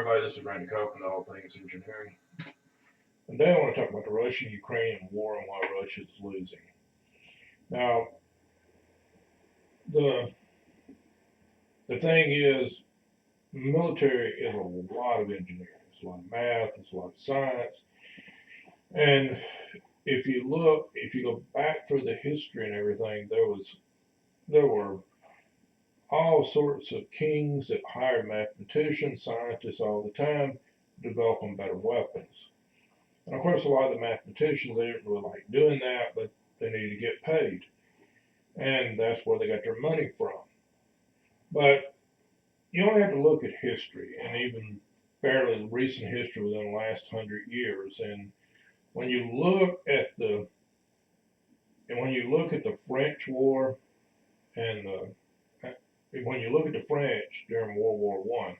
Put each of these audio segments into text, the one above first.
everybody. This is Randy Copeland, all things engineering. Today I want to talk about the Russian-Ukrainian war and why Russia is losing. Now, the the thing is, military is a lot of engineering. It's a lot of math. It's a lot of science. And if you go back through the history and everything, there were all sorts of kings that hired mathematicians, scientists all the time, developing better weapons. And of course, a lot of the mathematicians, they didn't really like doing that, but they needed to get paid. And that's where they got their money from. But you only have to look at history, and even fairly recent history within the last 100 years. And when you look at the French War and when you look at the French during World War One,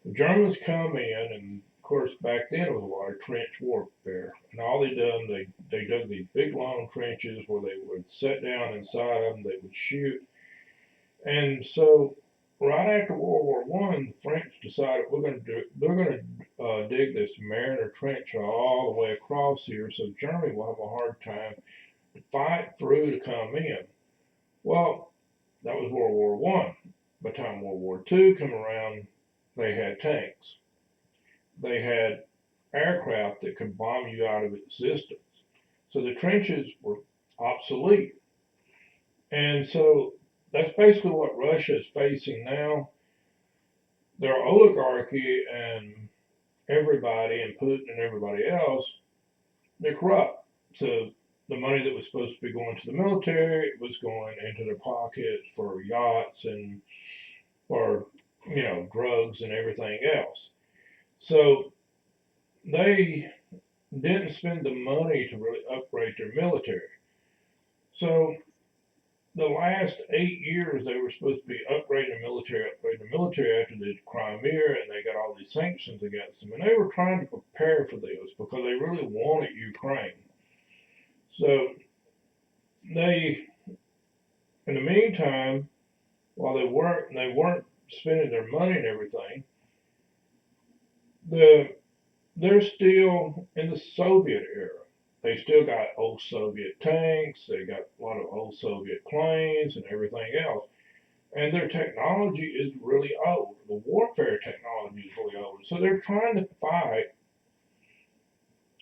the Germans come in, and of course back then it was a lot of trench warfare. And all they dug these big long trenches where they would sit down inside them, they would shoot. And so right after World War One, the French decided they're going to dig this Mariner Trench all the way across here, so Germany will have a hard time to fight through to come in. Well, that was World War One. By the time World War Two came around, they had tanks. They had aircraft that could bomb you out of existence. So the trenches were obsolete. And so that's basically what Russia is facing now. Their oligarchy and everybody, and Putin and everybody else, they're corrupt. So the money that was supposed to be going to the military was going into their pockets for yachts and for drugs and everything else. So they didn't spend the money to really upgrade their military. So the last 8 years they were supposed to be upgrading the military after the Crimea, and they got all these sanctions against them. And they were trying to prepare for this because they really wanted Ukraine. So they, in the meantime, while they weren't spending their money and everything, they're still in the Soviet era. They still got old Soviet tanks, they got a lot of old Soviet planes and everything else. And their technology is really old. The warfare technology is really old. So they're trying to fight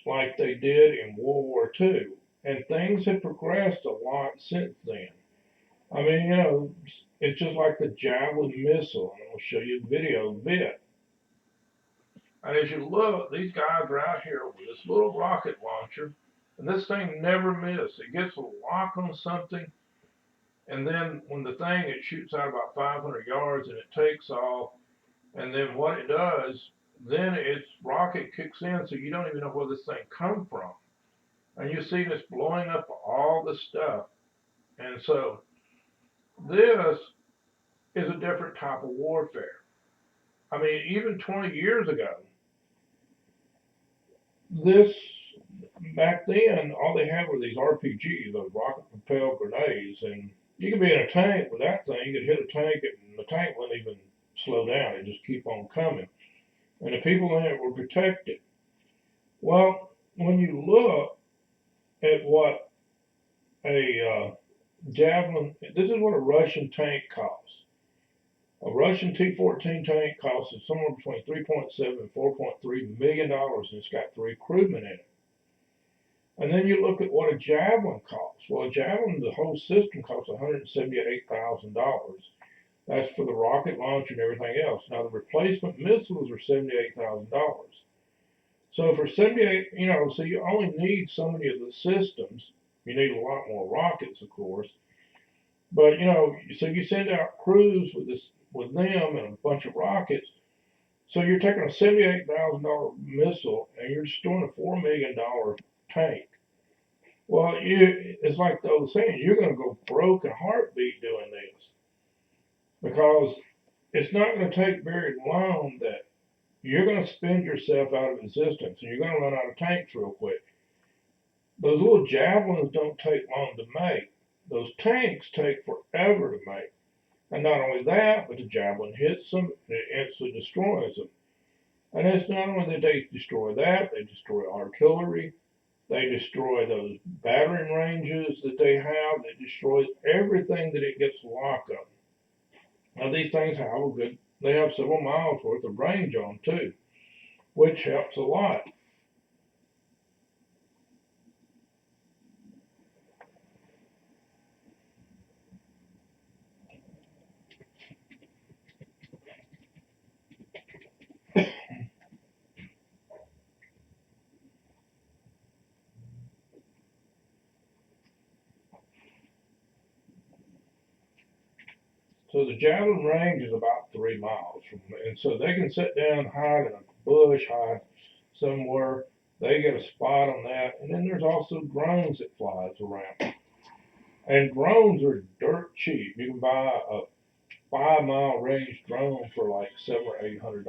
like they did in World War II. And things have progressed a lot since then. I mean, it's just like the Javelin missile. And I'll show you the video in a bit. And as you look, these guys are out here with this little rocket launcher, and this thing never misses. It gets a lock on something, and then when it shoots out about 500 yards and it takes off, and then what it does, then its rocket kicks in, so you don't even know where this thing come from. And you see this blowing up all the stuff. And so this is a different type of warfare. I mean, even 20 years ago, this back then, all they had were these RPGs, those rocket propelled grenades, and you could be in a tank with that thing. You could hit a tank, and the tank wouldn't even slow down; it just keep on coming, and the people in it were protected. Well, when you look at what a Javelin, this is what a Russian tank costs. A Russian T-14 tank costs somewhere between 3.7 and 4.3 million dollars, and it's got 3 crewmen in it. And then you look at what a Javelin costs. Well, a Javelin, the whole system costs $178,000. That's for the rocket launcher and everything else. Now the replacement missiles are $78,000. So for 78, so you only need so many of the systems. You need a lot more rockets, of course. But so you send out crews with them and a bunch of rockets. So you're taking a $78,000 missile and you're destroying a $4 million tank. Well, it's like the old saying, you're going to go broke in a heartbeat doing this, because it's not going to take very long that you're going to spend yourself out of existence and you're going to run out of tanks real quick. Those little Javelins don't take long to make. Those tanks take forever to make. And not only that, but the Javelin hits them, it instantly destroys them. And it's not only that they destroy that, they destroy artillery, they destroy those battering ranges that they have, they destroy everything that it gets locked up. Now these things have a good, they have several miles worth of range on them too, which helps a lot. So the javelin range is about 3 miles from, and so they can sit down, hide in a bush, hide somewhere. They get a spot on that, and then there's also drones that flies around. And drones are dirt cheap. You can buy a 5 mile range drone for like $700 or $800.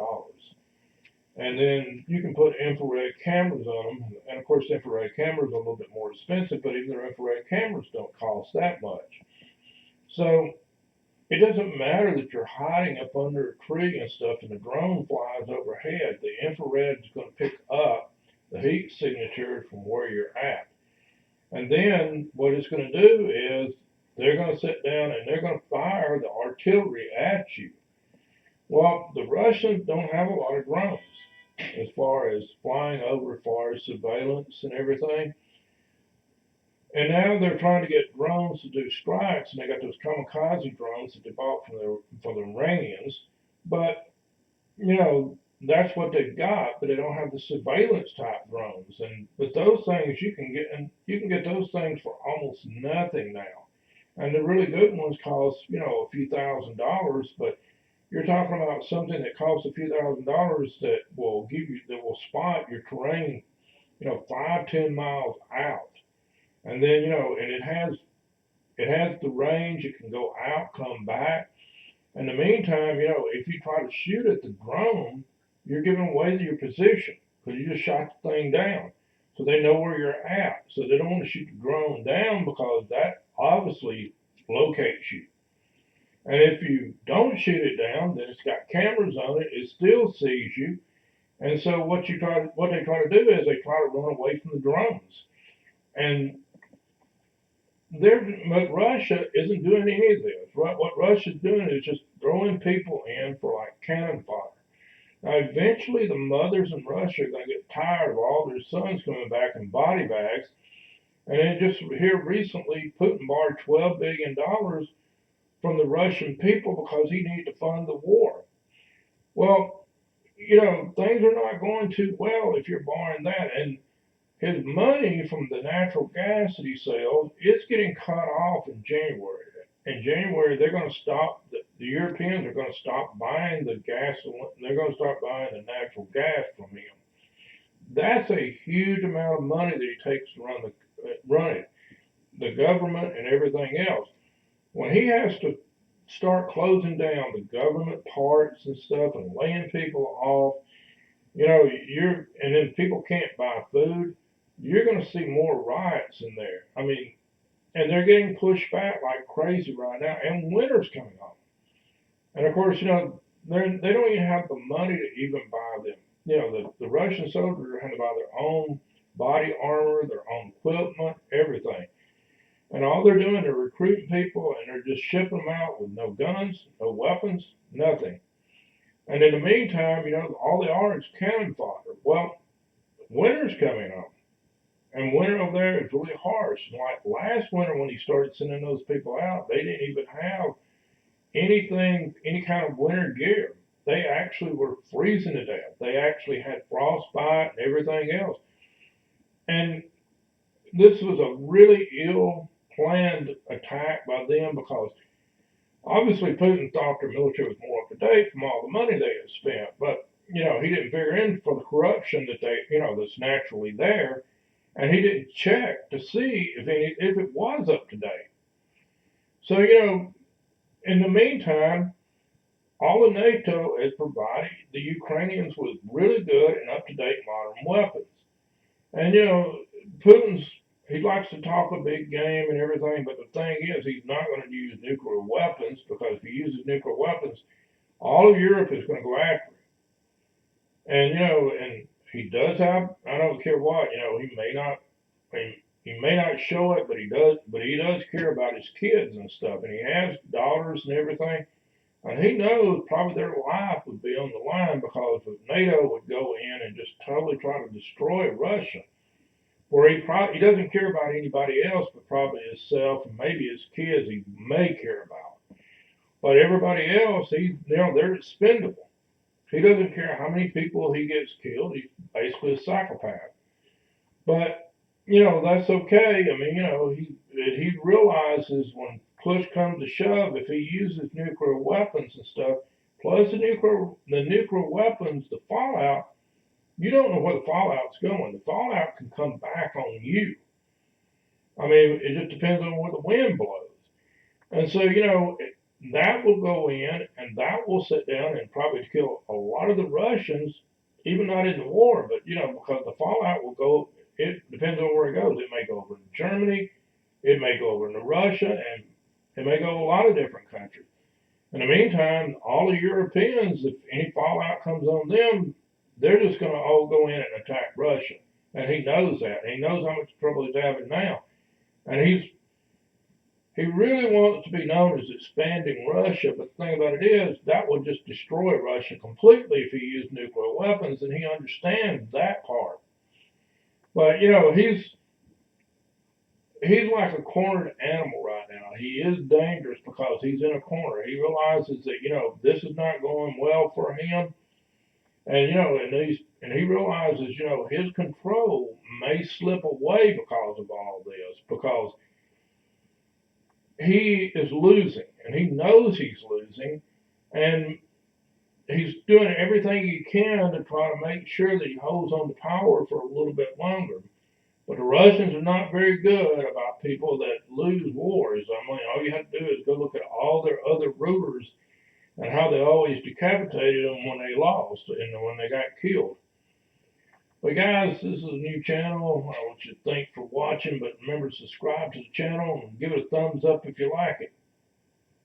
And then you can put infrared cameras on them. And of course, infrared cameras are a little bit more expensive, but even their infrared cameras don't cost that much. So it doesn't matter that you're hiding up under a tree and stuff and the drone flies overhead. The infrared is going to pick up the heat signature from where you're at. And then what it's going to do is they're going to sit down and they're going to fire the artillery at you. Well, the Russians don't have a lot of drones as far as flying over, as far as surveillance and everything. And now they're trying to get drones to do strikes, and they got those kamikaze drones that they bought from the Iranians. But you know that's what they've got, but they don't have the surveillance type drones. And but those things you can get those things for almost nothing now. And the really good ones cost a few $1,000s, but you're talking about something that costs a few $1,000s that will spot your terrain, 5, 10 miles out. And then, and it has the range, it can go out, come back. In the meantime, if you try to shoot at the drone, you're giving away your position because you just shot the thing down. So they know where you're at. So they don't want to shoot the drone down because that obviously locates you. And if you don't shoot it down, then it's got cameras on it, it still sees you. And so what they try to do is they try to run away from the drones. And but Russia isn't doing any of this. What Russia's doing is just throwing people in for like cannon fodder. Now, eventually, the mothers in Russia are going to get tired of all their sons coming back in body bags. And then just here recently, Putin borrowed $12 billion from the Russian people because he needed to fund the war. Well, things are not going too well if you're borrowing that. And his money from the natural gas that he sells, it's getting cut off in January. In January, they're going to stop, the Europeans are going to stop buying the gasoline, they're going to start buying the natural gas from him. That's a huge amount of money that he takes to run it, the government and everything else. When he has to start closing down the government parts and stuff and laying people off, and then people can't buy food, you're going to see more riots in there. I mean, and they're getting pushed back like crazy right now, and winter's coming on. And of course, they don't even have the money to even buy them. The Russian soldiers are having to buy their own body armor, their own equipment, everything. And all they're doing, they're recruiting people and they're just shipping them out with no guns, no weapons, nothing. And in the meantime, all they are is cannon fodder. Well, winter's coming up. And winter over there is really harsh. Like last winter when he started sending those people out, they didn't even have any kind of winter gear. They actually were freezing to death. They actually had frostbite and everything else. And this was a really ill planned attack by them because obviously Putin thought their military was more up to date from all the money they had spent. But, he didn't figure in for the corruption that's naturally there. And he didn't check to see if it was up to date. So, in the meantime, all of NATO has provided the Ukrainians with really good and up to date modern weapons. And, Putin's, he likes to talk a big game and everything, but the thing is, he's not going to use nuclear weapons because if he uses nuclear weapons, all of Europe is going to go after him. And and he does have, I don't care what, he may not show it, but he does care about his kids and stuff, and he has daughters and everything. And he knows probably their life would be on the line because if NATO would go in and just totally try to destroy Russia, where he doesn't care about anybody else but probably himself and maybe his kids he may care about. But everybody else, they're expendable. He doesn't care how many people he gets killed. He's basically a psychopath. But that's okay. I mean, he realizes when push comes to shove, if he uses nuclear weapons and stuff, plus the nuclear weapons, the fallout, you don't know where the fallout's going. The fallout can come back on you. I mean, it just depends on where the wind blows. And so, that will go in and that will sit down and probably kill a lot of the Russians, even not in the war, but, because the fallout will go, it depends on where it goes. It may go over to Germany, it may go over into Russia, and it may go a lot of different countries. In the meantime, all the Europeans, if any fallout comes on them, they're just going to all go in and attack Russia. And he knows that. He knows how much trouble he's having now. And he really wants to be known as expanding Russia, but the thing about it is that would just destroy Russia completely if he used nuclear weapons, and he understands that part. But he's like a cornered animal right now. He is dangerous because he's in a corner. He realizes that this is not going well for him, and he realizes his control may slip away because of all this because he is losing, and he knows he's losing, and he's doing everything he can to try to make sure that he holds on to power for a little bit longer. But the Russians are not very good about people that lose wars. I mean, all you have to do is go look at all their other rulers and how they always decapitated them when they lost and when they got killed. But guys, this is a new channel. I want you to thank for watching, but remember to subscribe to the channel and give it a thumbs up if you like it.